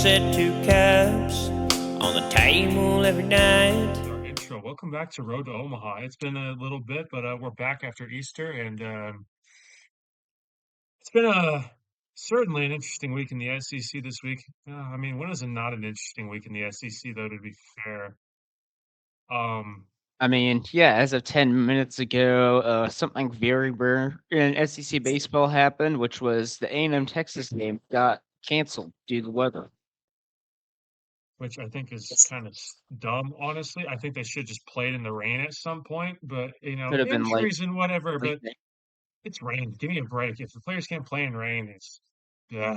set two cups on the table every night. Our intro. Welcome back to Road to Omaha. It's been a little bit, but we're back after Easter, and it's been certainly an interesting week in the SEC this week. I mean, when is it not an interesting week in the SEC, though? To be fair, um, I mean, yeah, as of 10 minutes ago, something very rare in SEC baseball happened, which was the A&M Texas game got canceled due to weather. which I think is kind of dumb. Honestly, I think they should just play it in the rain at some point. But Could have been like injuries and whatever. But Thursday. it's rain. Give me a break. If the players can't play in rain, it's yeah.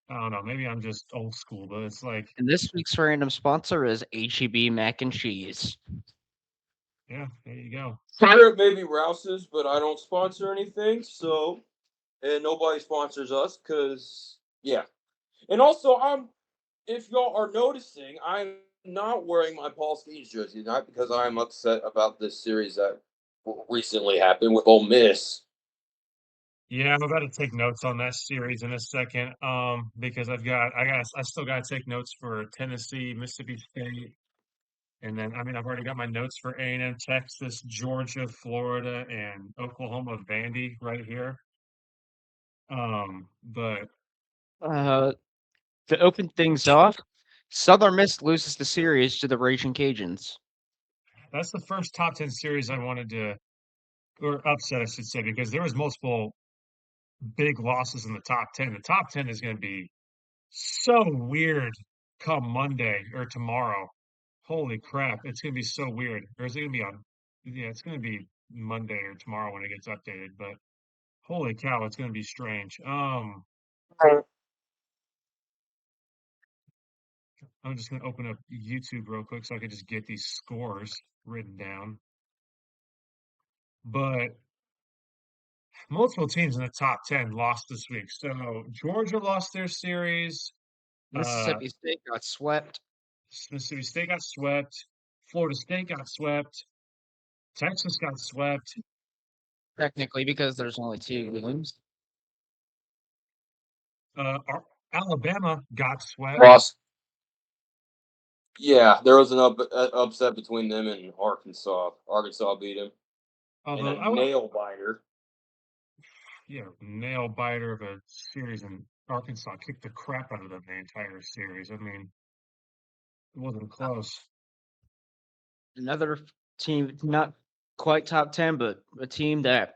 I don't know. Maybe I'm just old school, but it's like, And this week's random sponsor is HEB Mac and Cheese. yeah, there you go. Sure, maybe Rouse's, but I don't sponsor anything, so and nobody sponsors us because yeah. And also, if y'all are noticing, I'm not wearing my Paul Skeens jersey, not because I'm upset about this series that recently happened with Ole Miss. Yeah, I'm about to take notes on that series in a second. Because I still got to take notes for Tennessee, Mississippi State, and then I mean I've already got my notes for A&M, Texas, Georgia, Florida, and Oklahoma, Vandy right here. But Uh, to open things off, Southern Miss loses the series to the Raging Cajuns. that's the first top 10 series I wanted to, or upset, I should say, because there was multiple big losses in the top 10. The top 10 is going to be so weird come Monday or tomorrow. Holy crap, it's gonna be so weird. Or is it gonna be on? Yeah, it's gonna be Monday or tomorrow when it gets updated. But holy cow, it's gonna be strange. I'm just gonna open up YouTube real quick so I can just get these scores written down. But multiple teams in the top 10 lost this week. So Georgia lost their series. Uh, Mississippi State got swept. Mississippi State got swept. Florida State got swept. Texas got swept. Technically, because there's only two games. Alabama got swept. Lost. Yeah, there was an upset between them and Arkansas. Arkansas beat them in Although a nail biter. yeah, nail biter of a series, and Arkansas kicked the crap out of them the entire series. I mean, it wasn't close. Another team, not quite top 10, but a team that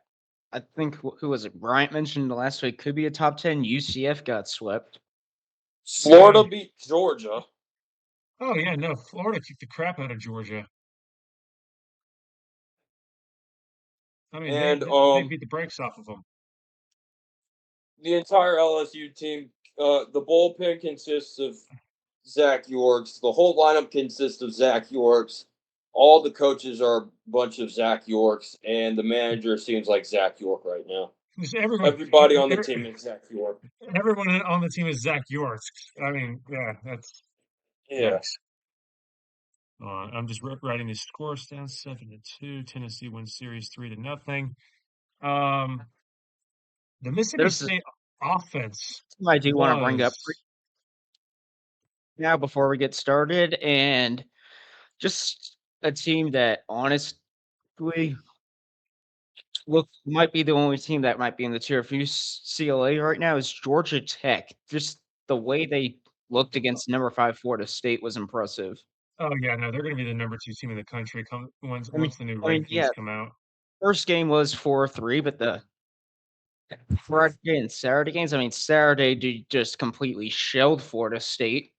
I think, who was it? Bryant mentioned last week could be a top 10. UCF got swept. Florida beat Georgia. Oh yeah, no, Florida kicked the crap out of Georgia. I mean, And they beat the brakes off of them. the entire LSU team, the bullpen consists of Zach Yorks. The whole lineup consists of Zach Yorks. All the coaches are a bunch of Zach Yorks, and the manager seems like Zach York right now. Just Everybody on the team is Zach York. everyone on the team is Zach York. I mean, yeah, that's Yeah. yikes. I'm just writing these scores down: 7-2. Tennessee wins series 3-0. The Mississippi There's a State offense team I do want to bring up was now before we get started, and just a team that honestly might be the only team that might be in the tier of UCLA right now is Georgia Tech. Just the way they looked against number 5 Florida State was impressive. Oh yeah, no, they're going to be the number 2 team in the country once I mean, the new I mean, rankings yeah, come out. first game was 4-3, but the Friday and Saturday games, I mean, Saturday just completely shelled Florida State.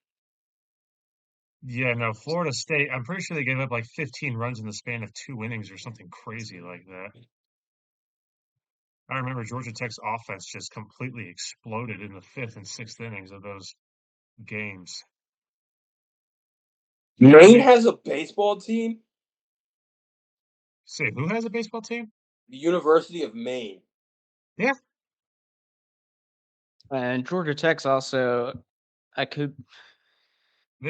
Yeah, no, Florida State. I'm pretty sure they gave up like 15 runs in the span of 2 innings or something crazy like that. I remember Georgia Tech's offense just completely exploded in the 5th and 6th innings of those games. Maine has a baseball team. Say, who has a baseball team? The University of Maine. Yeah, And Georgia Tech's also, they've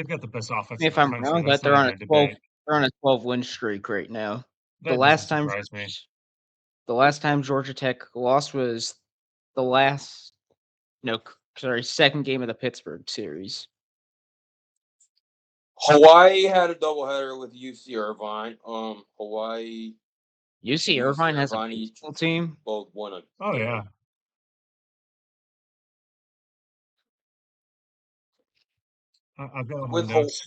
got the best offense in if the I'm country. wrong, That's but not even a debate. they're on a 12 win streak right now. The That doesn't last time surprise me. the last time Georgia Tech lost was the last no, sorry, second game of the Pittsburgh series. Hawaii had a doubleheader with UC Irvine. Hawaii UC and Irvine has a Irvine each baseball team. both won a Oh game. yeah. I've got my With notes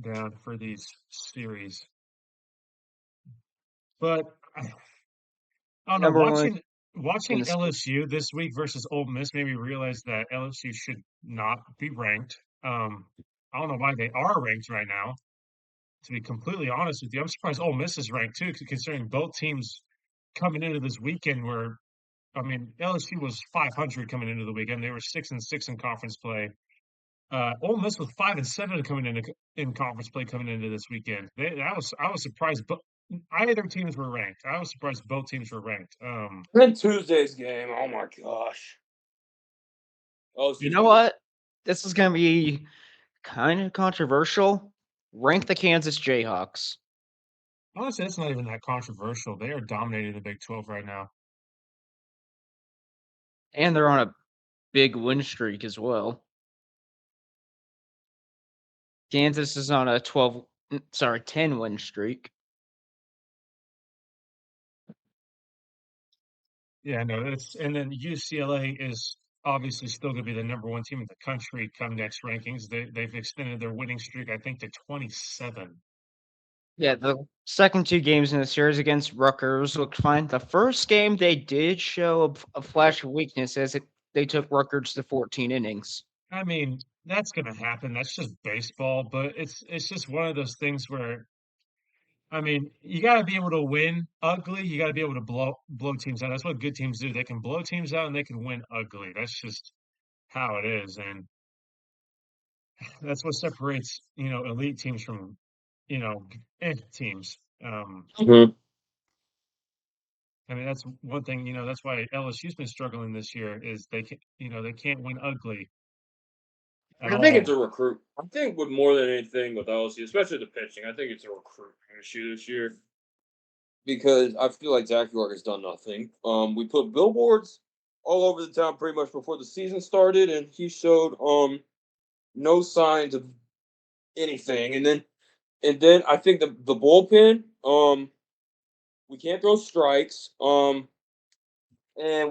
down for these series, but I don't know. Number one in Watching the state. LSU this week versus Ole Miss made me realize that LSU should not be ranked. I don't know why they are ranked right now. To be completely honest with you, I'm surprised Ole Miss is ranked too, considering both teams coming into this weekend were. I mean, LSU was 500 coming into the weekend. They were 6-6 in conference play. Ole Miss was 5-7 coming in conference play coming into this weekend. I was surprised, but either teams were ranked. I was surprised both teams were ranked. then Tuesday's game. Oh my gosh. You know what? This is gonna be kind of controversial. Rank the Kansas Jayhawks. Honestly, that's not even that controversial. They are dominating the Big 12 right now. And they're on a big win streak as well. Kansas is on a 10 win streak. Yeah, no, and then UCLA is obviously still going to be the number one team in the country come next rankings. They've extended their winning streak, I think, to 27. Yeah, the second two games in the series against Rutgers looked fine. The first game, they did show a flash of weakness as they took Rutgers to 14 innings. I mean, that's going to happen. That's just baseball, but it's just one of those things where I mean, you got to be able to win ugly. You got to be able to blow teams out. That's what good teams do. They can blow teams out and they can win ugly. That's just how it is, and that's what separates elite teams from teams. Mhm. I mean, that's one thing. That's why LSU's been struggling this year is they can't win ugly at I think it's all. a recruit. I think with more than anything with LSU, especially the pitching, I think it's a recruiting issue this year because I feel like Zach York has done nothing. We put billboards all over the town pretty much before the season started, and he showed no signs of anything. And then I think the bullpen we can't throw strikes. And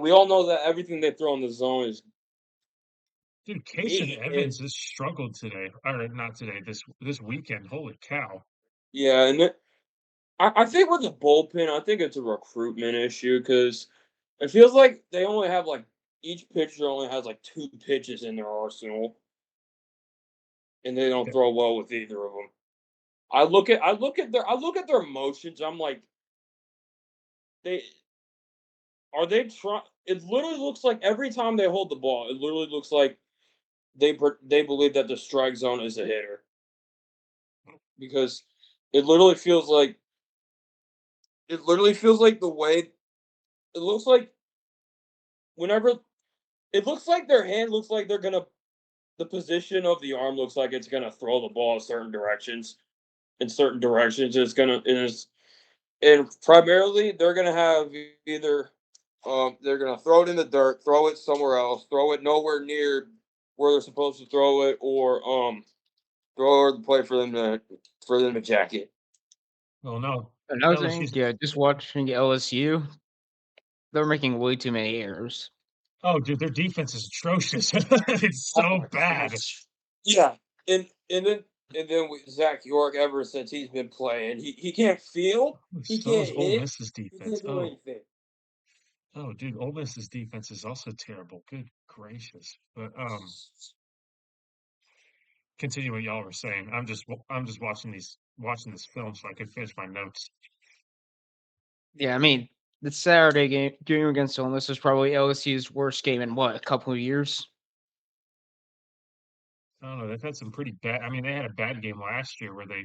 we all know that everything they throw in the zone is Dude, Kason eight. And Evans has struggled today, or not today. This weekend. Holy cow! yeah, I think with the bullpen, I think it's a recruitment issue because it feels like they only have like each pitcher only has like two pitches in their arsenal, and they don't Yeah. throw well with either of them. I look at their motions. I'm like, they they trying? It literally looks like every time they hold the ball, it literally looks like they believe that the strike zone is a hitter because it literally feels like the way it looks like whenever it looks like their hand looks like they're gonna the position of the arm looks like it's gonna throw the ball certain directions. In certain directions, and primarily they're gonna have either they're gonna throw it in the dirt, throw it somewhere else, throw it nowhere near where they're supposed to throw it, or throw over the plate for them to jack it. Well, no, Another thing, LSU's. yeah, just watching LSU, they're making way too many errors. Oh, dude, their defense is atrocious. It's Oh so my bad. gosh. Yeah, and then with Zach York, ever since he's been playing, he can't feel, he So can't is Ole hit, Miss's he defense. can't do Oh, anything. oh, dude, Ole Miss's defense is also terrible. Good gracious. But continue what y'all were saying. I'm just watching this film so I can finish my notes. Yeah, I mean, the Saturday game against Ole Miss was probably LSU's worst game in what, a couple of years? I don't know. They've had some pretty bad. I mean, they had a bad game last year where they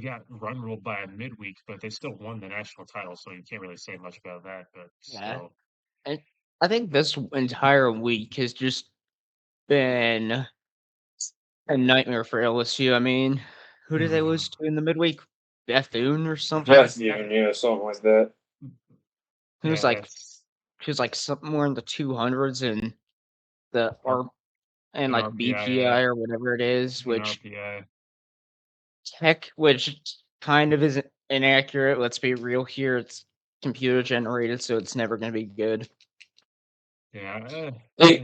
got run ruled by a midweek, but they still won the national title. So you can't really say much about that. But Yeah. still, And I think this entire week has just been a nightmare for LSU. I mean, who did they lose to in the midweek? Bethune or something like That's that? yeah, something like that. It was yeah, like that's she was like somewhere in the 200s and the R R and an like RPI. BPI or whatever it is, An which RPI. Tech, which kind of is inaccurate. Let's be real here. It's computer generated, so it's never going to be good. Yeah. Hey,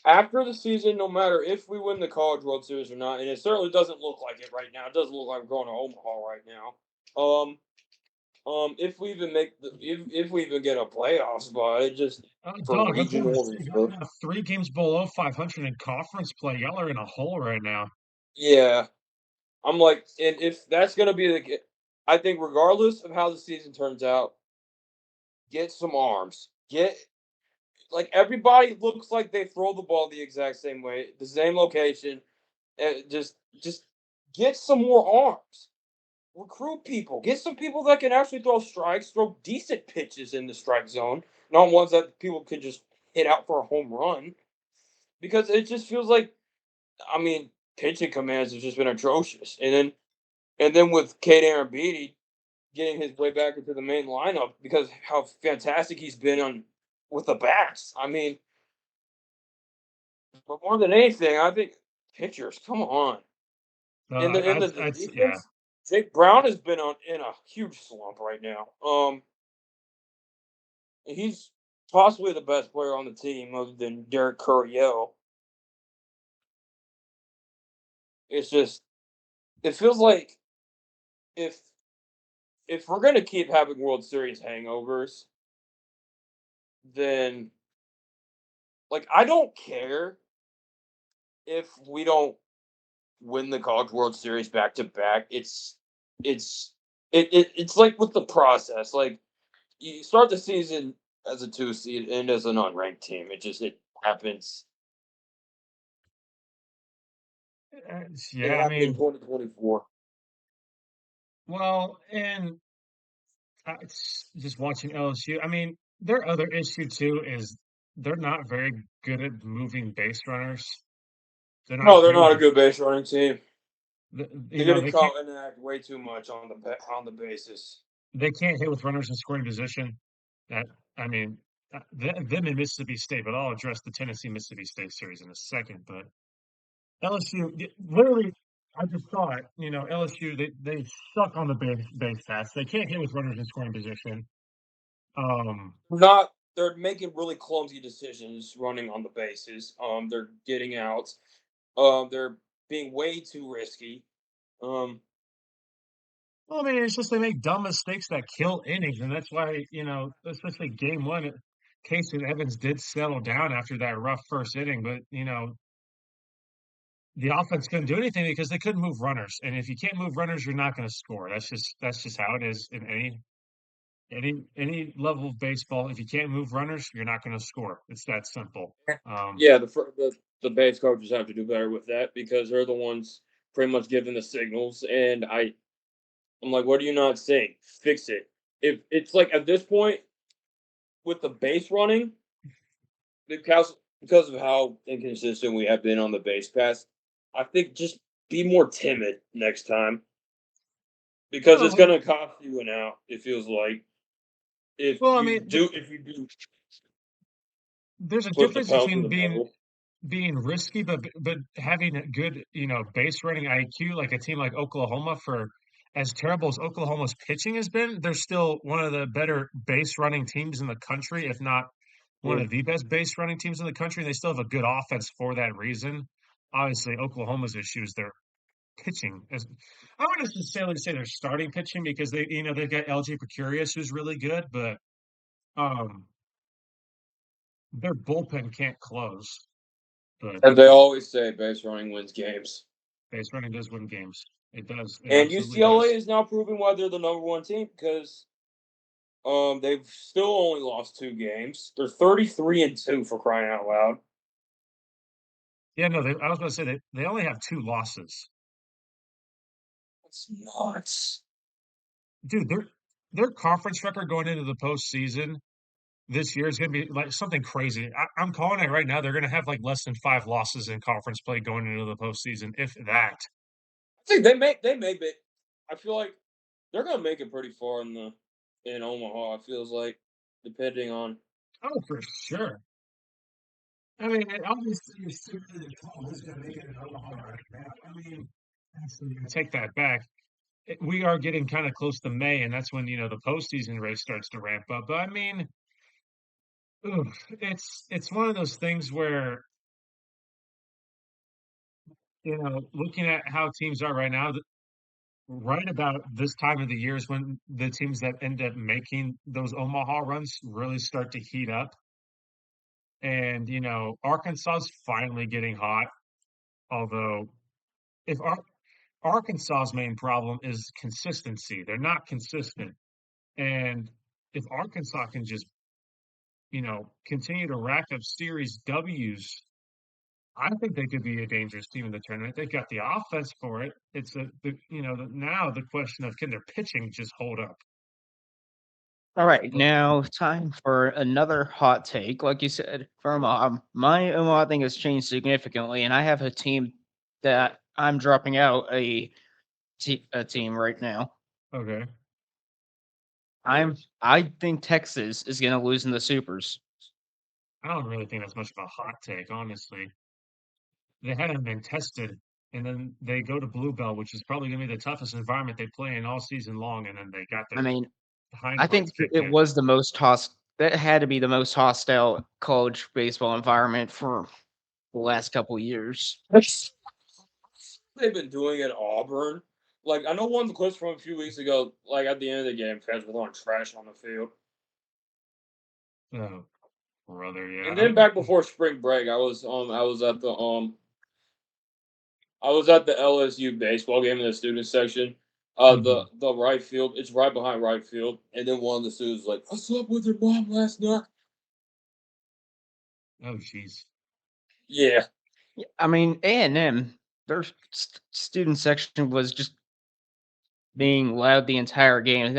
after the season, no matter if we win the College World Series or not, and it certainly doesn't look like it right now. It doesn't look like we're going to Omaha right now. If we even make if we even get a playoff spot, it just for Dog, I'm trying to regional say, and y'all stuff. got 3 games below 500 in conference play. Y'all are in a hole right now. Yeah, I'm like, and if that's gonna be I think regardless of how the season turns out, get some arms. Get like everybody looks like they throw the ball the exact same way, the same location. Just get some more arms. Recruit people. Get some people that can actually throw strikes, throw decent pitches in the strike zone, not ones that people can just hit out for a home run. Because it just feels like, I mean, pitching commands have just been atrocious. And then with Kate Arambidi getting his way back into the main lineup because how fantastic he's been on with the bats. I mean, but more than anything, I think pitchers. Come on, in the Yeah. defense, Jake Brown has been on in a huge slump right now. He's possibly the best player on the team other than Derek Courier. It's just it feels like if if we're gonna keep having World Series hangovers, then like I don't care if we don't win the College World Series back to back. It's it's like with the process. Like you start the season as a 2 seed and as an unranked team. It happens. It Yeah, I happened in mean, 2024. well, and it's just watching LSU. I mean, their other issue too is they're not very good at moving base runners. They're not No, they're great with not a good base running team. you They're know, getting caught in the act way too much on the basis. they can't hit with runners in scoring position. That I mean, them in Mississippi State, but I'll address the Tennessee Mississippi State series in a second. But LSU, literally, I just saw it. You know, LSU they suck on the base pass. They can't hit with runners in scoring position. Um, Not they're making really clumsy decisions running on the bases. They're getting out. They're being way too risky. Um, well, I mean, it's just they make dumb mistakes that kill innings, and that's why especially game one, Casey and Evans did settle down after that rough first inning, but the offense couldn't do anything because they couldn't move runners, and if you can't move runners, you're not going to score. That's just how it is in any level of baseball. If you can't move runners, you're not going to score. It's that simple. Um, yeah, the base coaches have to do better with that because they're the ones pretty much giving the signals. And I'm like, what are you not saying? Fix it. If it's like at this point with the base running, because of how inconsistent we have been on the base pass, I think just be more timid next time because it's well, gonna cost you an out. It feels like if well, I you mean, do if you do there's a put the difference pedal to between the metal. being risky, but having a good, base running IQ, like a team like Oklahoma. For as terrible as Oklahoma's pitching has been, they're still one of the better base running teams in the country, if not one Mm. of the best base running teams in the country. They still have a good offense for that reason. Obviously, Oklahoma's issue is their pitching. I wouldn't necessarily say they're starting pitching because they've got LJ Precurious who's really good, but um, their bullpen can't close. But And they always say base running wins games. base running does win games. It does. It And absolutely UCLA does. is now proving why they're the number one team because they've still only lost 2 games. They're 33-2 for crying out loud. Yeah, no, I was going to say they only have 2 losses. That's nuts. Dude, their conference record going into the postseason this year is going to be like something crazy. I'm calling it right now. They're going to have like less than 5 losses in conference play going into the postseason, if that. See, they make it. I feel like they're gonna make it pretty far in Omaha. It feels like, depending on. Oh, for sure. I mean, obviously, you're super call who's going to make it in Omaha right now. I mean, actually, I take that back. We are getting kind of close to May, and that's when the postseason race starts to ramp up. But I mean, it's one of those things where looking at how teams are right now, right about this time of the year is when the teams that end up making those Omaha runs really start to heat up. And Arkansas is finally getting hot. Although, if Arkansas's main problem is consistency, they're not consistent. And if Arkansas can just continue to rack up series W's, I think they could be a dangerous team in the tournament. They've got the offense for it. It's now the question of, can their pitching just hold up? All right, But now time for another hot take. Like you said, from my Omaha thing has changed significantly, and I have a team that I'm dropping out a team right now. okay, I think Texas is going to lose in the supers. I don't really think that's much of a hot take, honestly. They haven't been tested, and then they go to Bluebell, which is probably going to be the toughest environment they play in all season long, and then they got I their mean, hind I think parts kicked it in. was the most that had to be the most hostile college baseball environment for the last couple years. They've been doing at Auburn. Like I know one of the clips from a few weeks ago. Like at the end of the game, fans were throwing trash on the field. Oh, brother, And yeah. then back before spring break, I was at the LSU baseball game in the student section. Mhm. The right field, it's right behind right field. And then one of the students was like, "I slept with your mom last night." Oh, jeez. Yeah, Yeah, I mean, A&M, their student section was just being loud the entire game.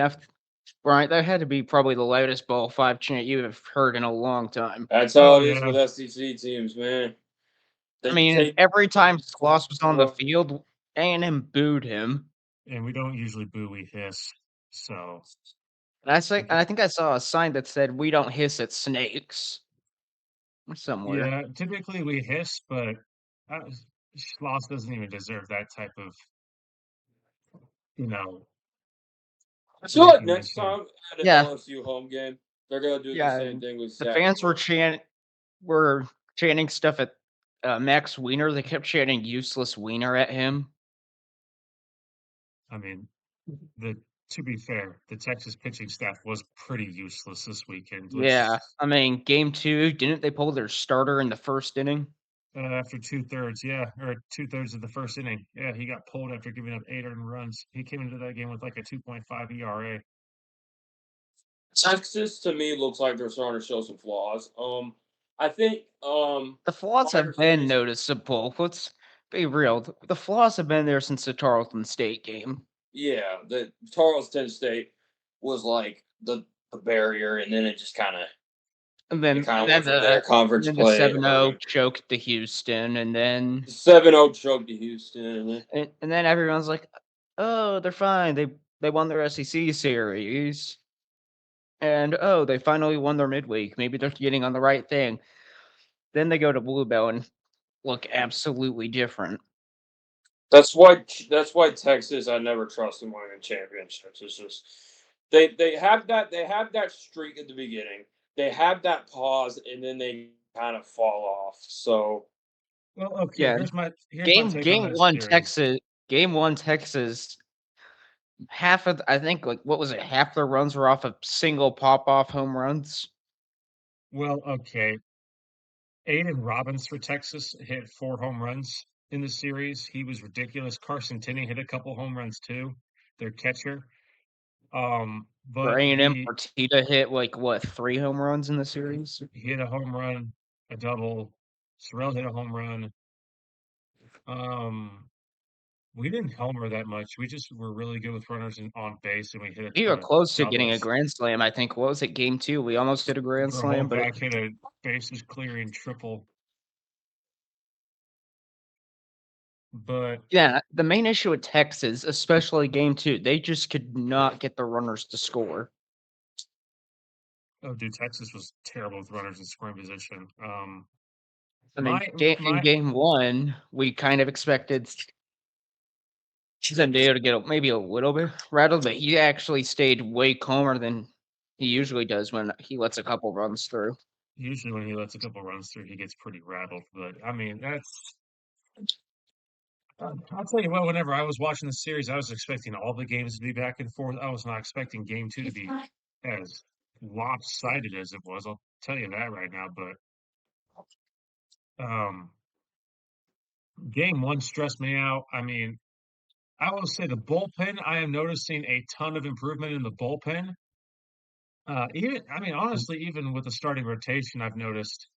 Right, that had to be probably the loudest ball five chant you have heard in a long time. that's how Oh, it is yeah. with SEC teams, man. I They mean, take every time Sloss was on the bro. field, A&M booed him. And we don't usually boo, we hiss. So, And okay. I think I saw a sign that said, "We don't hiss at snakes," somewhere. Yeah, typically we hiss, but uh, Schloss doesn't even deserve that type of, you know, I feel like next recognition. time at an Yeah, LSU home game, they're gonna do the yeah. same thing with The fans Satterfield. were chanting stuff at Max Wiener. They kept chanting "useless Wiener" at him. I mean, the to be fair, the Texas pitching staff was pretty useless this weekend. Let's Yeah, just I mean, game two, didn't they pull their starter in the first inning? after 2/3, yeah, or 2/3 of the first inning. Yeah, he got pulled after giving up 8 earned runs. He came into that game with like a 2.5 ERA. Texas to me looks like they're starting to show some flaws. I think The flaws prior have to been this, noticeable. Let's be real. The flaws have been there since the Tarleton State game. yeah, the Charleston State was like the barrier, and then And it then kind and of went then from there. Conference the play 7-0 hurting. choked to Houston, and then 7-0 choke to Houston, and then and then everyone's like, "Oh, they're fine. They won their SEC series." And, "Oh, they finally won their midweek. Maybe they're getting on the right thing." Then they go to Bluebell and look absolutely different. that's why Texas I never trust them winning championships. It's just they have that streak at the beginning. They have that pause, and then they kind of fall off. So Well, okay, Yeah, here's my take on this series. Game 1, Texas, half of I think, like, what was it? Half their runs were off of single pop-off home runs. Well, okay, Aiden Robbins for Texas hit 4 home runs in the series. He was ridiculous. Carson Tenney hit a couple home runs too, their catcher. For But A&M, the Fertitta hit, like, what, 3 home runs in the series? he hit a home run, a double. Sorrell hit a home run. Um, we didn't homer that much. We just were really good with runners on base, and we hit a We were ton of close to getting a doubles. grand slam, I think. What was it, game 2? We almost did a grand slam, but Verholbach hit a bases clearing triple. But yeah, the main issue with Texas, especially game 2, they just could not get the runners to score. oh, dude, Texas was terrible with runners in scoring position. I mean, My in my game 1, we kind of expected Zendaya to get maybe a little bit rattled, but he actually stayed way calmer than he usually does when he lets a couple runs through. Usually when he lets a couple runs through, he gets pretty rattled. But I mean, that's. I'll tell you what. Whenever I was watching the series, I was expecting all the games to be back and forth. I was not expecting Game 2 to be as lopsided as it was. I'll tell you that right now. But Game 1 stressed me out. I mean, I will say the bullpen. I am noticing a ton of improvement in the bullpen. I mean, honestly, even with the starting rotation, I've noticed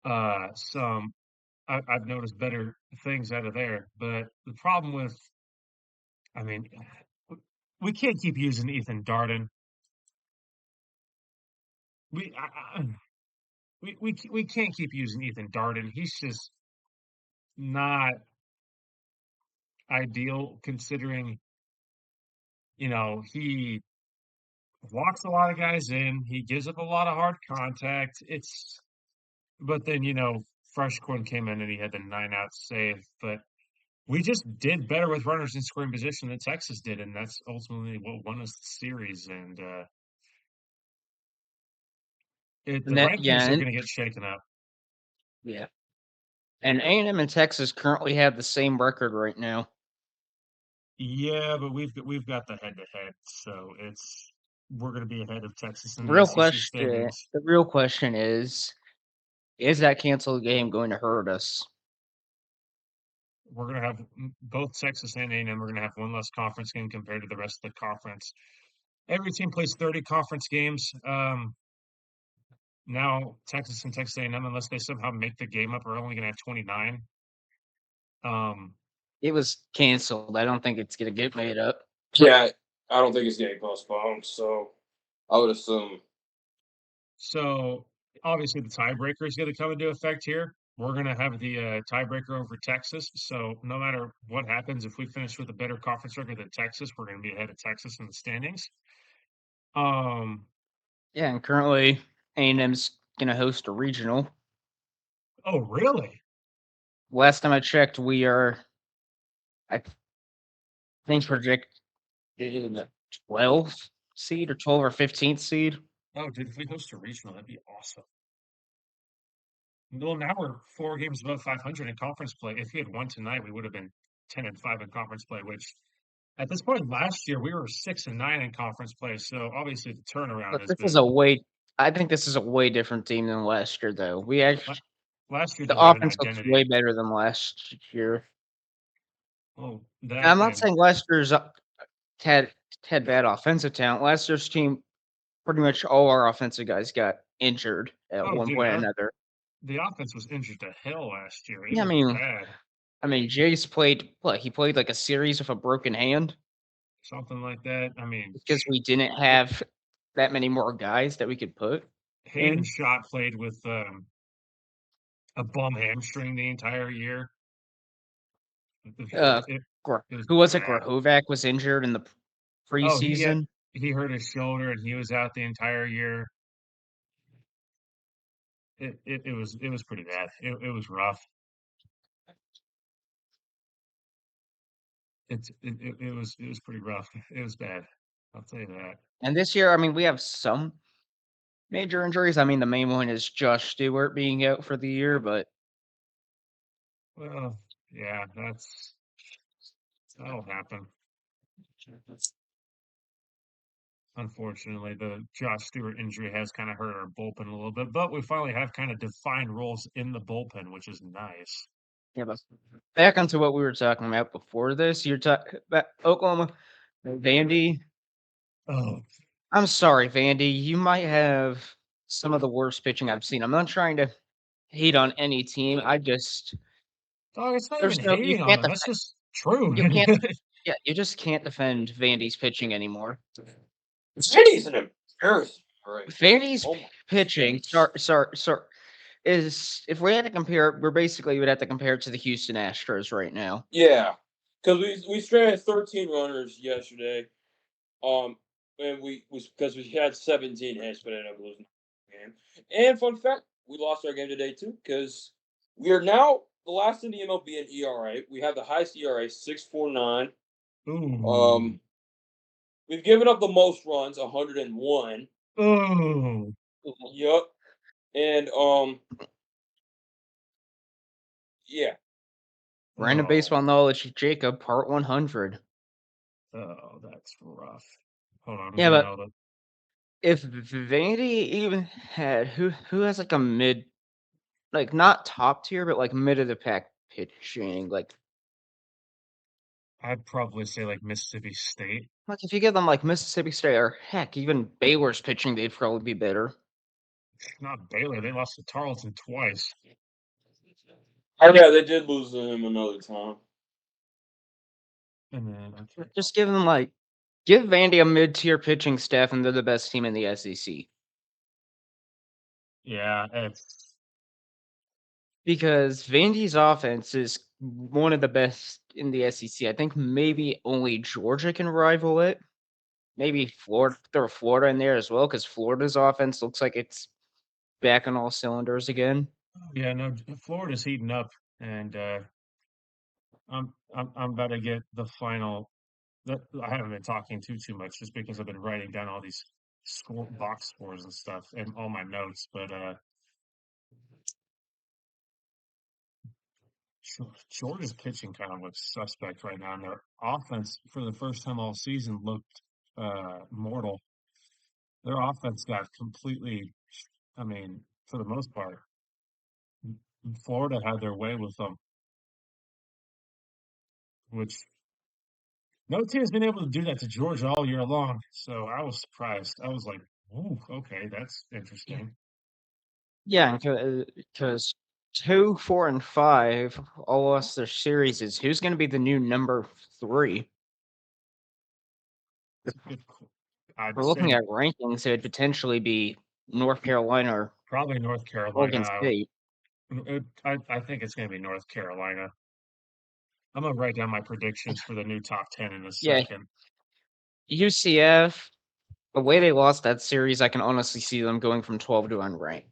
some. I've noticed better things out of there. But the problem with, I mean, we can't keep using Ethan Darden. We I, I- we can't keep using Ethan Darden. He's just not ideal considering, he walks a lot of guys in. He gives up a lot of hard contact. But then, Freshcorn came in and he had the 9-out save. But we just did better with runners in scoring position than Texas did, and that's ultimately what won us the series. And And the that, rankings are going to get shaken up. yeah. And A&M and Texas currently have the same record right now. Yeah, but we've got the head-to-head, so we're going to be ahead of Texas in the Real SEC question. standings. The real question is that canceled game going to hurt us? We're going to have both Texas and A&M. We're going to have one less conference game compared to the rest of the conference. Every team plays 30 conference games. Now Texas and Texas A&M, unless they somehow make the game up, are only going to have 29. It was canceled. I don't think it's gonna get made up. Yeah, I don't think it's getting postponed, so I would assume. So obviously the tiebreaker is going to come into effect here. We're going to have the tiebreaker over Texas. So no matter what happens, if we finish with a better conference record than Texas, we're going to be ahead of Texas in the standings. Yeah, and currently A&M's gonna host a regional. Oh, really? Last time I checked, we are, I think, projected in the 12th seed or 12 or 15th seed. Oh, dude, if we host a regional, that'd be awesome. Well, now we're 4 games above 500 in conference play. If we had won tonight, we would have been 10-5 in conference play, which at this point last year we were 6-9 in conference play. So obviously the turnaround But has this is been. I think this is a way different team than last year, though. Last year The didn't have an offense looks way identity. better than last year. Oh, And I'm that not and saying last year's had bad offensive talent. Last year's team, pretty much all our offensive guys got injured at oh, one dude, point or another. the offense was injured to hell last year. It Yeah, was bad, I mean, Jace played what? He played like a series with a broken hand something like that. I mean, because we didn't have that many more guys that we could put Hayden in. Schott played with a bum hamstring the entire year. Uh, It was who was it? bad. Grahovac was injured in the Oh, preseason. he hurt his shoulder and he was out the entire year. It was pretty bad. It was rough. It was pretty rough. It was bad. I'll tell you that. And this year, I mean, we have some major injuries. I mean, the main one is Josh Stewart being out for the year, but Well, yeah, that'll happen. Unfortunately, the Josh Stewart injury has kind of hurt our bullpen a little bit, but we finally have kind of defined roles in the bullpen, which is nice. yeah. But back onto what we were talking about before this, you're talking about Oklahoma, Vandy. Oh, I'm sorry, Vandy. You might have some of the worst pitching I've seen. I'm not trying to hate on any team. I just dog, it's not even there's no you hating on can't them. That's defend just true. you can't yeah, you just can't defend Vandy's pitching anymore. City's an embarrassment, right? Vandy's Oh my pitching, sorry, is if we had to compare, would have to compare it to the Houston Astros right now. Yeah, because we stranded 13 runners yesterday. And we because we had 17 hits, but ended up losing the game. And fun fact, we lost our game today too because we are now the last in the MLB in ERA. We have the highest ERA, 6.49. Ooh. We've given up the most runs, 101. Oh. Yup. And yeah. Random baseball knowledge, Jacob, part 100. Oh, that's rough. Hold on, I'm Yeah, getting but all the. if Vandy even had who has like a mid, like not top tier, but like mid of the pack pitching, I'd probably say like Mississippi State. if you give them like Mississippi State or heck even Baylor's pitching, they'd probably be better. Not Baylor. They lost to Tarleton twice. Oh yeah, they did lose to him another time. And then okay. Just give them give Vandy a mid tier pitching staff, and they're the best team in the SEC. Yeah, it's Because Vandy's offense is one of the best in the SEC. I think maybe only Georgia can rival it. Maybe Florida, throw Florida in there as well, because Florida's offense looks like it's back on all cylinders again. yeah, no, Florida's heating up, and I'm about to get the final. I haven't been talking too much just because I've been writing down all these box scores and stuff and all my notes, but Georgia's pitching kind of looks suspect right now, and their offense for the first time all season looked mortal. Their offense got completely, I mean, for the most part, Florida had their way with them, which no team has been able to do that to Georgia all year long. So I was surprised. I was like, "Ooh, okay, that's interesting." Yeah, because 2, 4, and 5 all lost their series. Who's going to be the new number 3? It's a good. I'd We're say looking at rankings. It would potentially be North Carolina or probably North Oregon Carolina. State. I think it's going to be North Carolina. I'm gonna write down my predictions for the new top 10 in a Yeah, second. UCF. The way they lost that series, I can honestly see them going from 12 to unranked.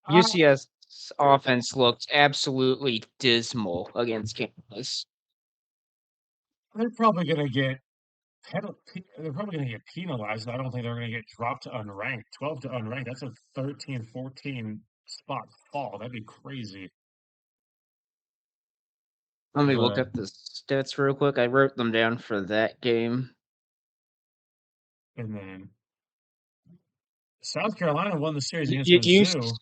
UCF's offense looked absolutely dismal against campus. They're probably going to get they're probably going to get penalized. I don't think they're going to get dropped to unranked. 12 to unranked. That's a 13, 14 spot fall. That'd be crazy. Let me look But up the stats real quick. I wrote them down for that game. and then South Carolina won the series against You, Mizzou.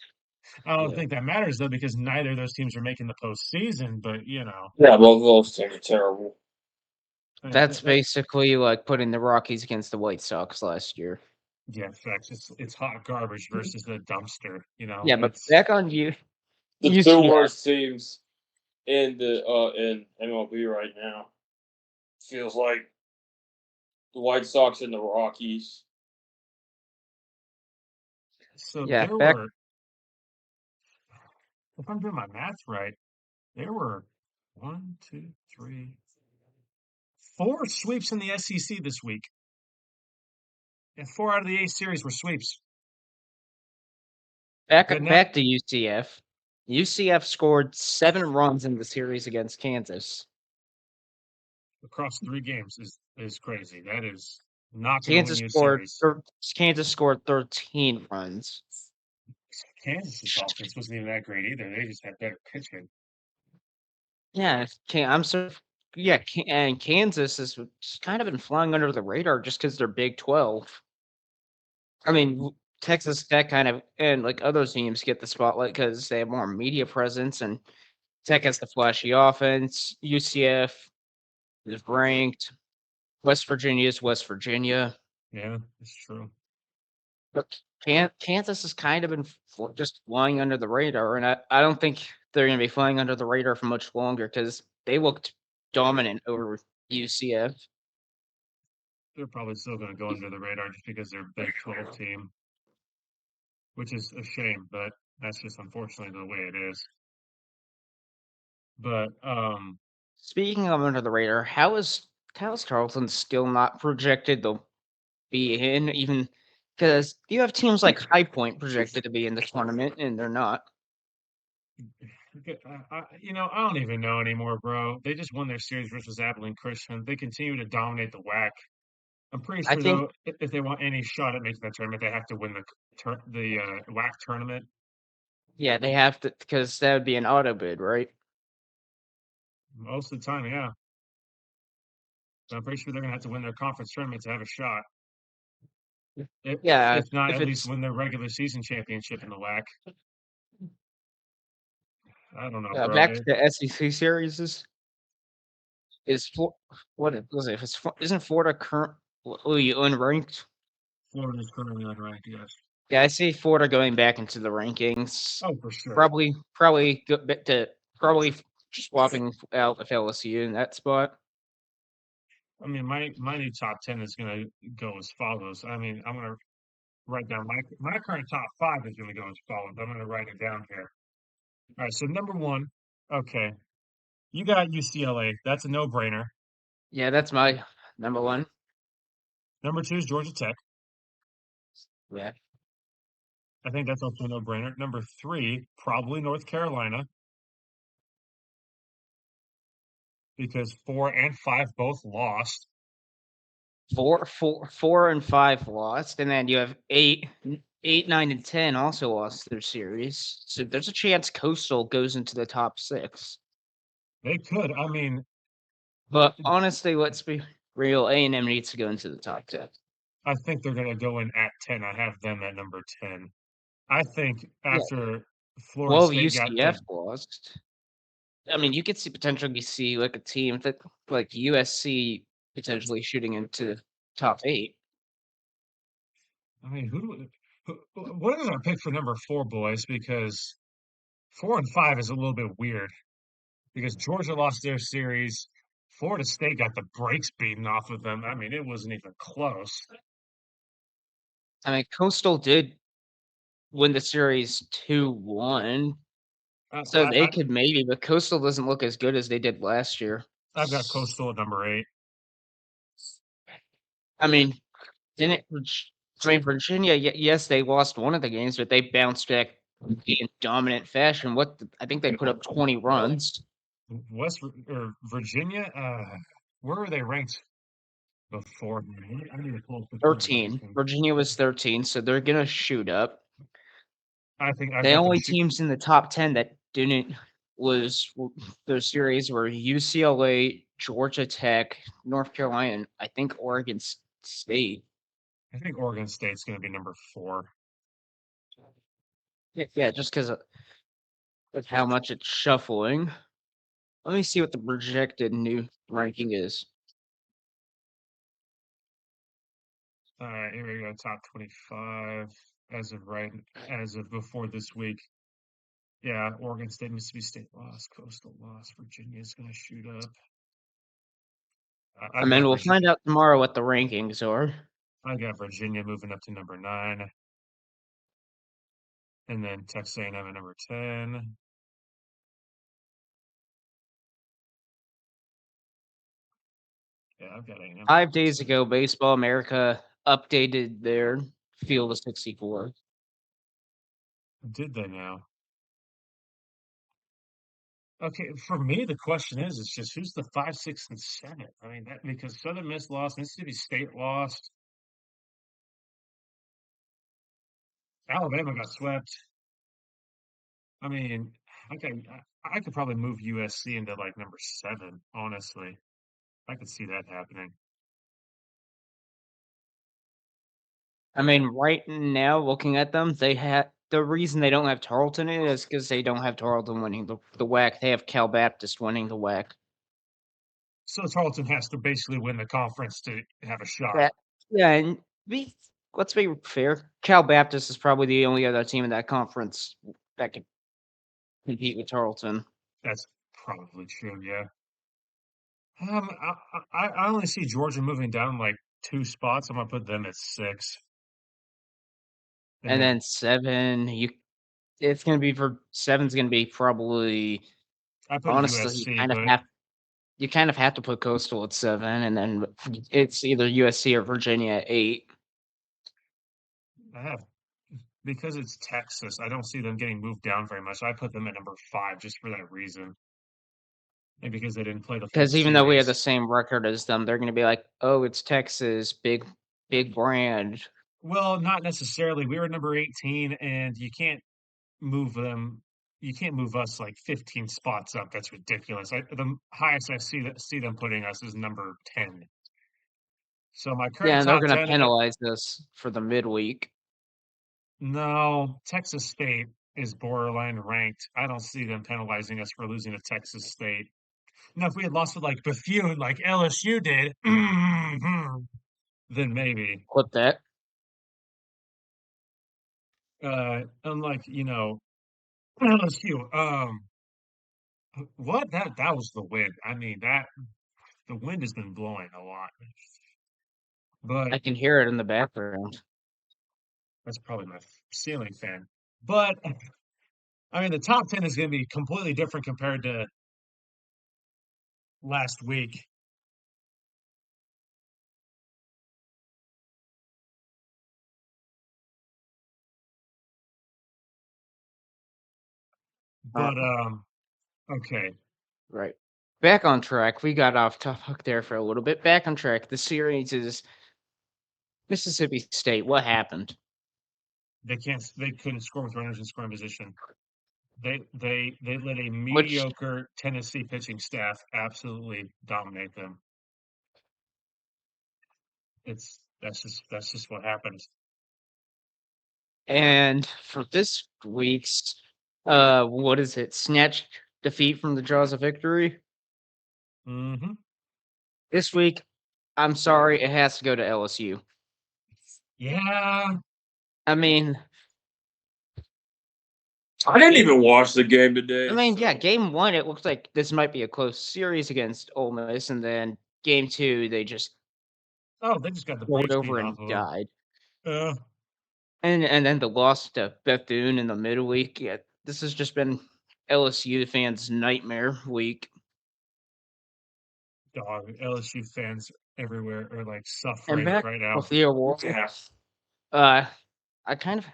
I don't yeah. think that matters though because neither of those teams are making the postseason. But Yeah, both of those teams are terrible. That's basically like putting the Rockies against the White Sox last year. yeah, facts. It's hot garbage versus the dumpster. Yeah, but It's back on you. The two UCF. worst teams in the in MLB right now. Feels like the White Sox and the Rockies. so Yeah, there back were. If I'm doing my math right, there were one, two, three, four sweeps in the SEC this week, and 4 out of the 8 series were sweeps. Good enough back to UCF. UCF scored 7 runs in the series against Kansas. across 3 games is crazy. That is not going to win Kansas you a scored series. Kansas scored 13 runs. Kansas's offense wasn't even that great either. They just had better pitching. Yeah, I'm so yeah, and Kansas has kind of been flying under the radar just because they're Big 12. I mean, Texas Tech kind of and like other teams get the spotlight because they have more media presence, and Tech has the flashy offense. UCF is ranked. West Virginia is West Virginia. Yeah, it's true. But Kansas has kind of been just flying under the radar, and I don't think they're going to be flying under the radar for much longer because they looked dominant over UCF. They're probably still going to go under the radar just because they're a Big 12 team, which is a shame, but that's just unfortunately the way it is. But Speaking of under the radar, how is Tarleton still not projected to be in? Even because you have teams like High Point projected to be in the tournament, and they're not. I don't even know anymore, bro. They just won their series versus Abilene Christian. They continue to dominate the WAC. I'm pretty I sure think though, if they want any shot at making that tournament, they have to win the WAC tournament. yeah, they have to because that would be an auto bid, right? Most of the time, yeah. So I'm pretty sure they're gonna have to win their conference tournament to have a shot. Yeah, If not, if at least it's win their regular season championship in the WAC. I don't know, bro. back to the SEC series is what was it? If it's isn't Florida unranked? Florida's currently unranked, yes. Yeah, I see Florida going back into the rankings. Oh, for sure. Probably probably swapping out with LSU in that spot. I mean, my new top 10 is gonna go as follows. I mean, I'm gonna write down my current top 5 is gonna go as follows. I'm gonna write it down here. All right, so number 1, okay, you got UCLA. That's a no-brainer. Yeah, that's my number one. Number 2 is Georgia Tech. Yeah, I think that's also a no-brainer. Number 3, probably North Carolina, because 4 and 5 both lost. four and five lost, and then you have eight, 9, and 10 also lost their series. So there's a chance Coastal goes into the top 6. They could. I mean, But honestly, let's be real. A&M needs to go into the top 10. I think they're gonna go in at 10. I have them at number 10. I think Yeah. after Florida Well, State got UCF lost. I mean, you could potentially see like a team that like USC potentially shooting into top 8. I mean, what is our pick for number 4, boys? Because 4 and 5 is a little bit weird because Georgia lost their series. Florida State got the brakes beaten off of them. I mean, it wasn't even close. I mean, Coastal did win the series 2-1, so they could maybe, but Coastal doesn't look as good as they did last year. I've got Coastal at number 8. I mean, didn't I mean Virginia? Yes, they lost one of the games, but they bounced back in dominant fashion. I think they put up 20 runs. Virginia, where were they ranked before? I need to pull up the 13. Virginia was 13, so they're gonna shoot up. I think I've The got them only teams in the top 10 that didn't was those series were UCLA, Georgia Tech, North Carolina, and I think Oregon State. I think Oregon State's going to be number 4. Yeah, just because of how much it's shuffling. Let me see what the projected new ranking is. All right, here we go. Top 25 as of before this week. Yeah, Oregon State, Mississippi State lost, Coastal lost, Virginia's going to shoot up. I mean, we'll find out tomorrow what the rankings are. I got Virginia moving up to number 9, and then Texas A&M at number 10. Yeah, I've got A&M. 5 days ago, Baseball America updated their field of 64. Did they now? Okay, for me, the question is, it's just who's the 5, 6, and 7? I mean, because Southern Miss lost, Mississippi State lost, Alabama got swept. I mean, I could probably move USC into like number 7, honestly. I could see that happening. I mean, right now, looking at them, the reason they don't have Tarleton in it is because they don't have Tarleton winning the WAC. They have Cal Baptist winning the WAC. So Tarleton has to basically win the conference to have a shot. Yeah, and let's be fair. Cal Baptist is probably the only other team in that conference that can compete with Tarleton. That's probably true, yeah. I only see Georgia moving down like 2 spots. I'm gonna put them at 6. And then 7, it's gonna be for 7's gonna be probably I put honestly USC, you kind of have to put Coastal at 7, and then it's either USC or Virginia at 8. I have because it's Texas, I don't see them getting moved down very much. I put them at number 5 just for that reason. And because they didn't play the full Because even though we have the series. same record as them, they're gonna be like, "Oh, it's Texas, big brand." Well, not necessarily. We were number 18, and you can't move us like 15 spots up. That's ridiculous. The highest I see them putting us is number 10. So my Yeah, current and they're top gonna 10, penalize us for the midweek. no, Texas State is borderline ranked. I don't see them penalizing us for losing to Texas State. Now, if we had lost to like Bethune, like LSU did, then maybe. Clip that. Unlike, LSU. What that was the wind. I mean, that the wind has been blowing a lot, but I can hear it in the background. that's probably my ceiling fan. But I mean, the top 10 is going to be completely different compared to last week. But okay. Right. Back on track. We got off topic there for a little bit. Back on track. The series is Mississippi State. What happened? They couldn't score with runners in scoring position. They let a Which mediocre Tennessee pitching staff absolutely dominate them. That's just what happened. and for this week's what is it? Snatch defeat from the jaws of victory. Hmm. This week, I'm sorry, it has to go to LSU. Yeah. I mean, I didn't even watch the game today. yeah, So. game one, it looks like this might be a close series against Ole Miss, and then game two, they just Oh, they just got the rolled brakes over beaten and off of them. died. Uh, And then the loss to Bethune in the midweek. Yeah, this has just been LSU fans' nightmare week. Dog, LSU fans everywhere are like And suffering back right now. with the award, I kind of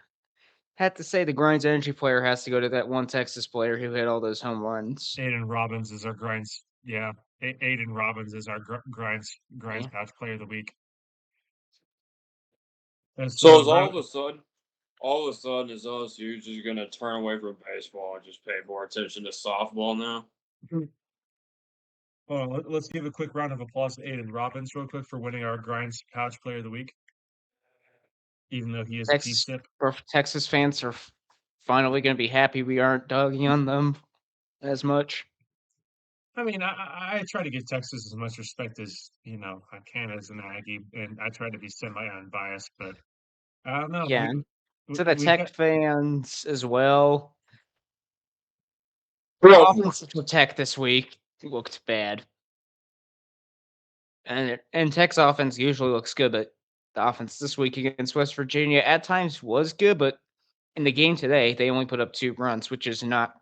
had to say the Grinds Energy player has to go to that one Texas player who hit all those home runs. Aiden Robbins is our grinds. Yeah, Aiden Robbins is our grinds Yeah. pouch player of the week. That's So is all of a sudden, is LSU just gonna turn away from baseball and just pay more attention to softball now? let's give a quick round of applause to Aiden Robbins real quick for winning our grinds pouch player of the week. Even though he is a P-SIP. Texas fans are finally going to be happy we aren't dogging on them as much. I mean, I try to give Texas as much respect as I can as an Aggie, and I try to be semi-unbiased. But I don't know. Yeah. To the We've Tech got fans as well. Bro, Offense for Tech this week looked bad. And Tech's offense usually looks good, but the offense this week against West Virginia at times was good, but in the game today, they only put up 2 runs, which is not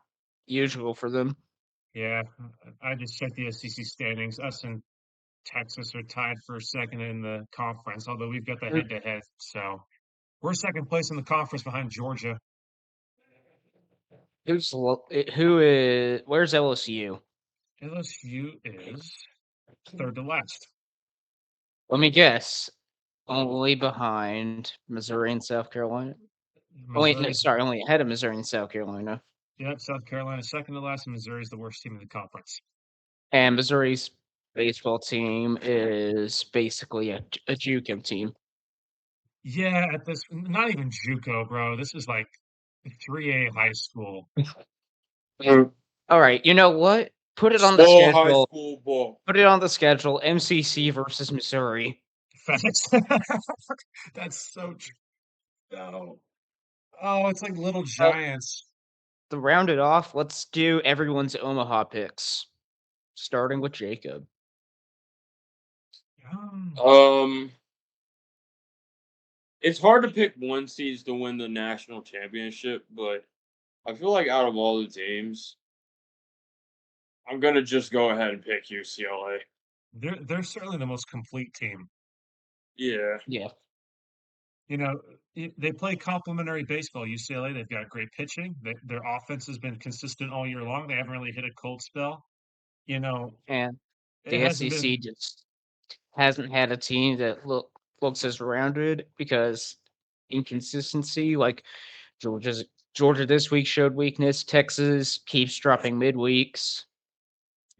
usual for them. yeah. I just checked the SEC standings. Us and Texas are tied for second in the conference, although we've got the head-to-head. So we're second place in the conference behind Georgia. Where's LSU? LSU is third to last. Let me guess. Only behind Missouri and South Carolina. Missouri's, Only ahead of Missouri and South Carolina. yep, South Carolina second to last, and Missouri's the worst team in the conference. And Missouri's baseball team is basically a JUCO team. Yeah, at this, not even JUCO, bro. This is like 3A high school. All right, you know what? Put it on the small high schedule. school ball. Put it on the schedule. MCC versus Missouri. Facts. That's so true. No. Oh, it's like Little Giants. To round it off, let's do everyone's Omaha picks, starting with Jacob. Um, It's hard to pick one seeds to win the national championship, but I feel like out of all the teams, I'm gonna just go ahead and pick UCLA. they're certainly the most complete team. Yeah. Yeah. You know, they play complementary baseball. UCLA, they've got great pitching. Their offense has been consistent all year long. They haven't really hit a cold spell. You know, And it the hasn't SEC been just hasn't had a team that looks as rounded because inconsistency. Like Georgia this week showed weakness. Texas keeps dropping midweeks.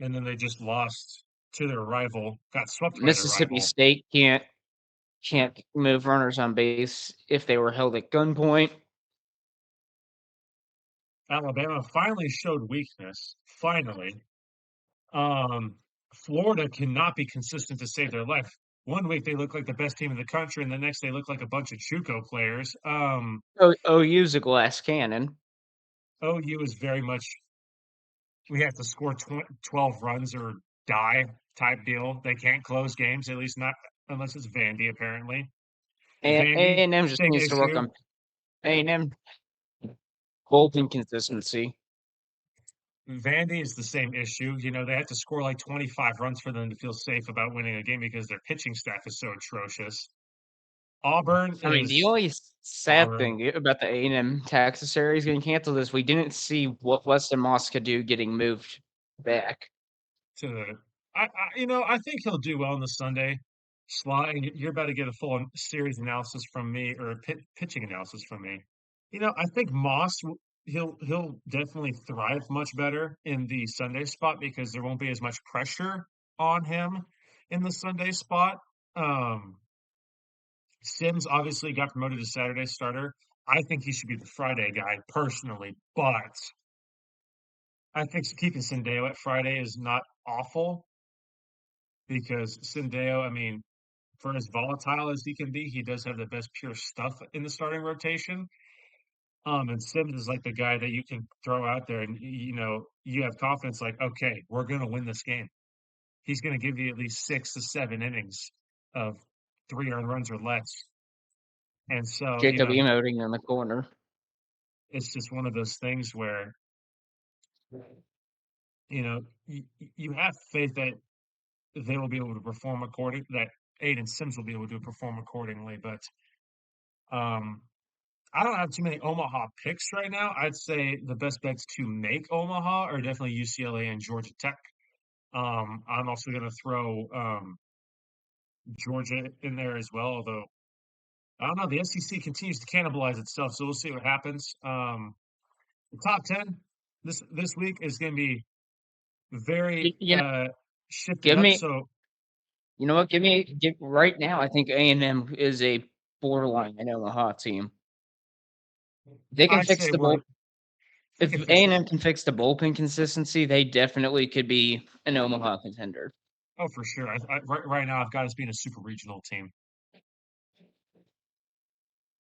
and then they just lost to their rival, got swept by their Mississippi rival. State can't move runners on base if they were held at gunpoint. Alabama finally showed weakness. Finally. Um, Florida cannot be consistent to save their life. One week they look like the best team in the country, and the next they look like a bunch of JUCO players. OU's a glass cannon. OU is very much we have to score 12 runs or die type deal. They can't close games, at least not unless it's Vandy, apparently. And Vandy, A&M just big needs to work issue. on A&M bullpen consistency. Vandy is the same issue. You know, they have to score like 25 runs for them to feel safe about winning a game because their pitching staff is so atrocious. Auburn I mean, the is only sad Auburn thing about the A&M Texas series getting canceled is we didn't see what Weston Moss could do getting moved back. to the. I think he'll do well in the Sunday slot. And you're about to get a full series analysis from me or a pitching analysis from me. I think he'll definitely thrive much better in the Sunday spot because there won't be as much pressure on him in the Sunday spot. Um, Sims obviously got promoted to Saturday starter. I think he should be the Friday guy personally, but I think keeping Sendeo at Friday is not awful because Sendeo, I mean, for as volatile as he can be, he does have the best pure stuff in the starting rotation. And Sims is like the guy that you can throw out there and you have confidence like, okay, we're gonna win this game. He's gonna give you at least 6 to 7 innings of 3 earned runs or less. And so, Jacob emoting in the corner. it's just one of those things where, you have faith that they will be able to perform that Aiden Sims will be able to perform accordingly. But I don't have too many Omaha picks right now. I'd say the best bets to make Omaha are definitely UCLA and Georgia Tech. I'm also going to throw Georgia in there as well, although I don't know. The SEC continues to cannibalize itself, so we'll see what happens. The top 10 this week is going to be very You know, shifted give up. me. So You know what? Give right now. I think A&M is a borderline in Omaha team. They can I'd fix say the bull. they If can fix it. A&M can fix the bullpen consistency, they definitely could be an Omaha contender. Oh, for sure. Right now, I've got us being a super regional team.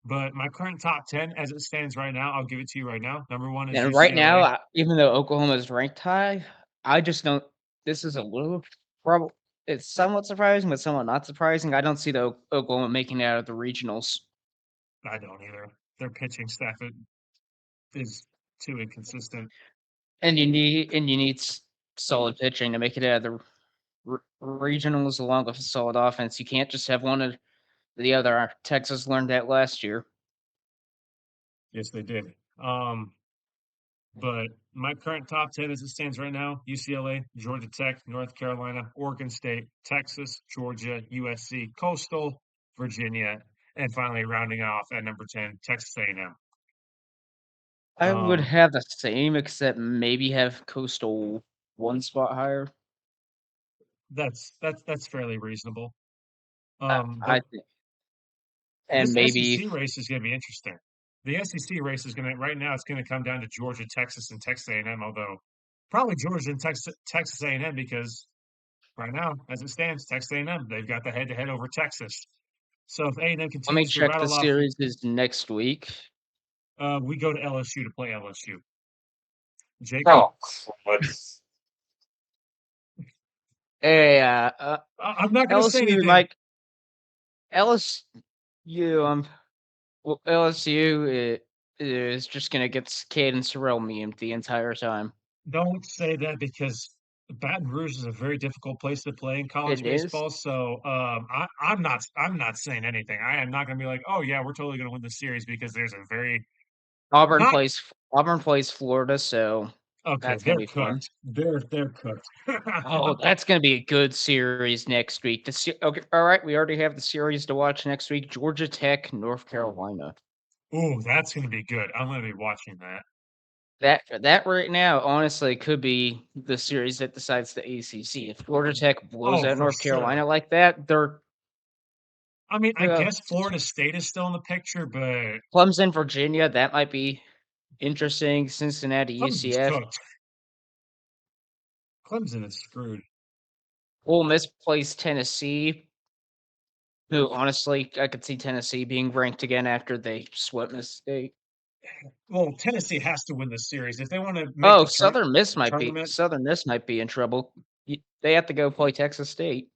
But my current top 10, as it stands right now, I'll give it to you right now. Number one is And right UCLA. now, even though Oklahoma is ranked high, I just don't. This is a little probably. It's somewhat surprising, but somewhat not surprising. I don't see the Oklahoma making it out of the regionals. I don't either. Their pitching staff is too inconsistent. And you need solid pitching to make it out of the regionals along with a solid offense. You can't just have one or the other. Texas learned that last year. Yes, they did. But my current top 10 as it stands right now, UCLA, Georgia Tech, North Carolina, Oregon State, Texas, Georgia, USC, Coastal, Virginia, and finally rounding off at number 10, Texas A&M. I would Um, have the same, except maybe have Coastal one spot higher. that's fairly reasonable. I But think, this and maybe SEC race is going to be interesting. The SEC race is going to right now. It's going to come down to Georgia, Texas, and Texas A&M. Although probably Georgia and Texas A&M because right now, as it stands, Texas A&M they've got the head-to-head over Texas. So if A&M let me continues to check the rattle off, series is next week. we go to LSU to play LSU. Jake, Oh, hey, I'm not going to say LSU anything. like LSU. Well, LSU is just gonna get Cade and Sorrell memed the entire time. Don't say that because Baton Rouge is a very difficult place to play in college It is. baseball, so I'm not saying anything. I am not going to be like, oh yeah, we're totally going to win the series because there's a very not Auburn plays Florida, so okay. that's gonna They're be fun. cooked. They're cooked. Oh, that's gonna be a good series next week. Okay, all right. We already have the series to watch next week. Georgia Tech, North Carolina. Ooh, that's going to be good. I'm going to be watching that. That right now, honestly, could be the series that decides the ACC. If Georgia Tech blows Oh, out for North sure. Carolina like that, they're I mean, I uh, guess Florida State is still in the picture, but Clemson, Virginia. That might be interesting. Cincinnati, Clemson's UCF. cooked. Clemson is screwed. Ole Miss plays Tennessee. Who honestly, I could see Tennessee being ranked again after they swept Miss State. Well, Tennessee has to win the series if they want to make Oh, the tournament. Southern Miss might be in trouble. They have to go play Texas State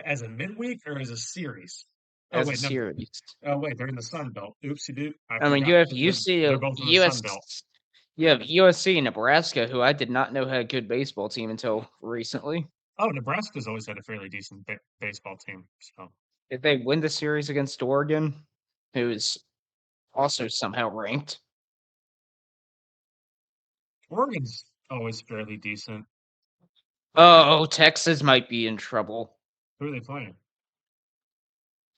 As a midweek or as a series? Oh as a wait, no. series. Oh wait, they're in the Sun Belt. Oopsie doop. I I mean, forgot. They're both in the Sun Belt. You have USC and Nebraska, who I did not know had a good baseball team until recently. Oh, Nebraska's always had a fairly decent baseball team. So If they win the series against Oregon, who's also somehow ranked, Oregon's always fairly decent. oh, Texas might be in trouble. Who are they playing?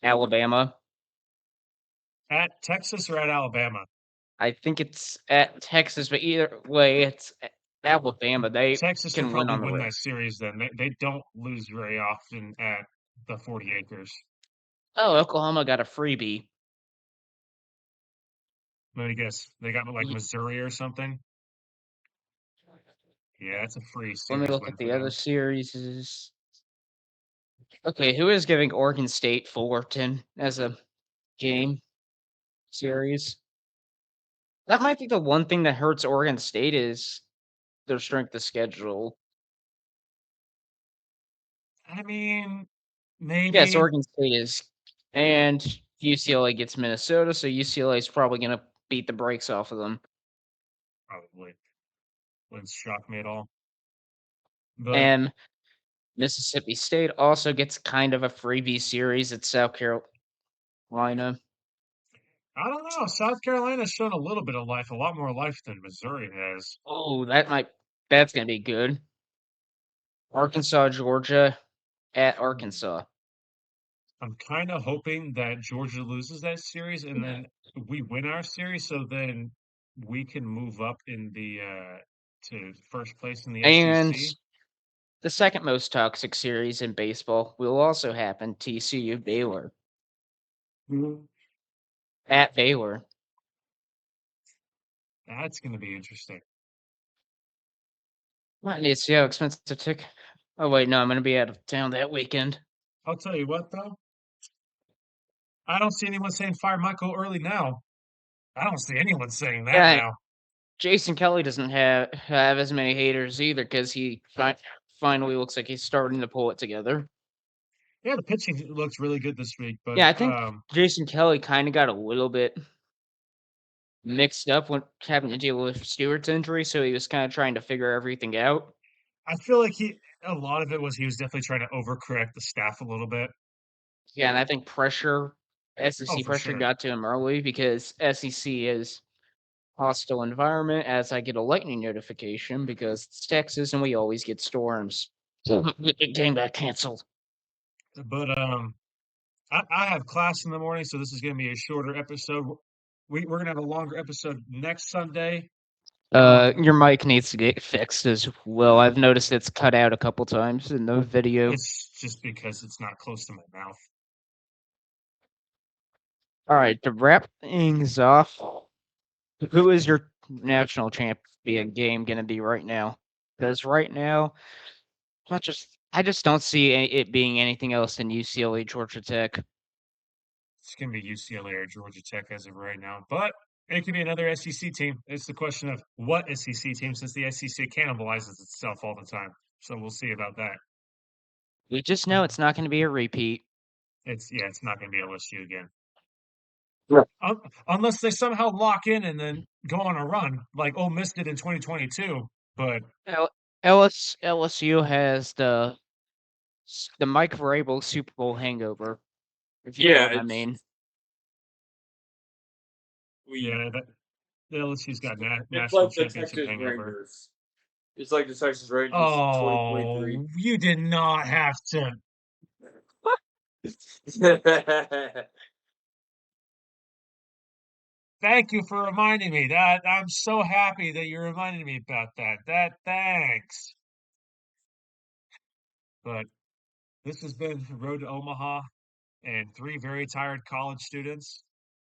Alabama. At Texas or at Alabama? I think it's at Texas, but either way, it's Alabama. They Texas will can win probably on the win road. that series then. They don't lose very often at the 40 acres. Oh, Oklahoma got a freebie. Let me guess. They got like Missouri or something. Yeah, it's a free Let me series look win at for the other them. series. Okay, who is giving Oregon State Fullerton as a game series? That might be the one thing that hurts Oregon State is their strength of schedule. I mean, Yes, maybe, Oregon State is, and UCLA gets Minnesota, so UCLA is probably going to beat the brakes off of them. probably. Wouldn't shock me at all. But And Mississippi State also gets kind of a freebie series at South Carolina. I don't know. South Carolina's shown a little bit of life, a lot more life than Missouri has. Oh, that's going to be good. Arkansas, Georgia at Arkansas. I'm kind of hoping that Georgia loses that series and then we win our series, so then we can move up in the to first place in the And SEC. the second most toxic series in baseball will also happen, TCU Baylor. At Baylor. That's going to be interesting. Might need to see how expensive tick. Oh wait, no, I'm gonna be out of town that weekend. I'll tell you what, though. I don't see anyone saying fire Michael early now. I don't see anyone saying that Yeah, now. Jason Kelly doesn't have as many haters either because he finally looks like he's starting to pull it together. Yeah, the pitching looks really good this week, but Yeah, I think Jason Kelly kind of got a little bit mixed up when having to deal with Stewart's injury, so he was kind of trying to figure everything out. I feel like a lot of it was he was definitely trying to overcorrect the staff a little bit. Yeah, and I think Oh, SEC for pressure sure. got to him early because SEC is hostile environment as I get a lightning notification because it's Texas and we always get storms. Game got canceled. But I have class in the morning, so this is going to be a shorter episode. We're going to have a longer episode next Sunday. Your mic needs to get fixed as well. I've noticed it's cut out a couple times in the video. It's just because it's not close to my mouth. All right, to wrap things off, who is your national champion game going to be right now? Because right now, I just don't see it being anything else than UCLA Georgia Tech. It's going to be UCLA or Georgia Tech as of right now, but it could be another SEC team. It's the question of what SEC team, since the SEC cannibalizes itself all the time. So we'll see about that. We just know it's not going to be a repeat. It's not going to be LSU again. Unless they somehow lock in and then go on a run, like Ole Miss did in 2022. But LSU has the Mike Vrabel Super Bowl hangover, if you know Yeah, what I mean. yeah, the LSU's got it's national like the championship Texas hangover. Rangers. It's like the Texas Rangers 2023. Oh, you did not have to. Thank you for reminding me. That I'm so happy that you reminded me about that. Thanks. But this has been Road to Omaha and three very tired college students.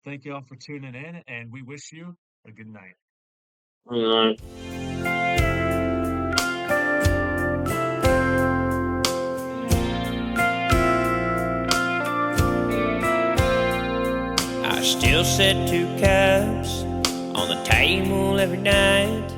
Thank you all for tuning in, and we wish you a good night. Alright. I still set two cups on the table every night.